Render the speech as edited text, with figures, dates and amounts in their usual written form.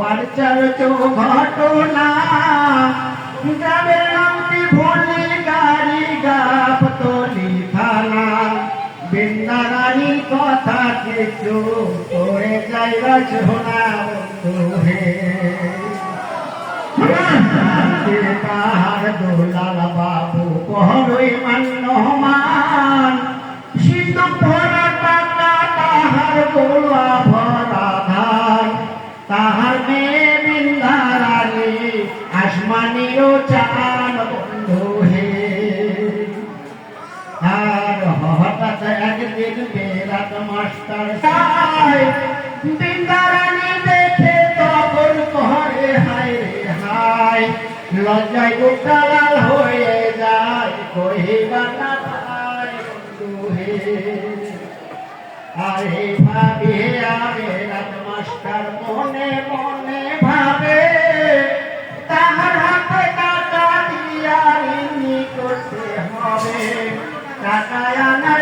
আর চলতো ঘটনা গ্রামের নামটি ভুলি গাড়ি গাবতলি থানা বৃন্দারানীর কথা কিছু করে যাইবা শোনা বন্ধু হে তাহার দোলাল বাবু পহরই মান্যমান সিন্ধু ভরা টাকা তাহার গোলা ভরা ধান তাহার মেয়ে বৃন্দারানী আসমানীয় চান বন্ধু হে আর হঠাৎ একদিন বেরাত মাস্টার বৃন্দারানী দেখে তখন ঘরে হায় রে হায় লজ্জায় গোটালাল হয়ে যায় কহিবা না ভাই বন্ধু হে আরে ভাবে বেরাত মাস্টার মনে মনে ভাবে তাহার হাতে টাকা দিয়া ঋণী করতে হবে টাকা আনা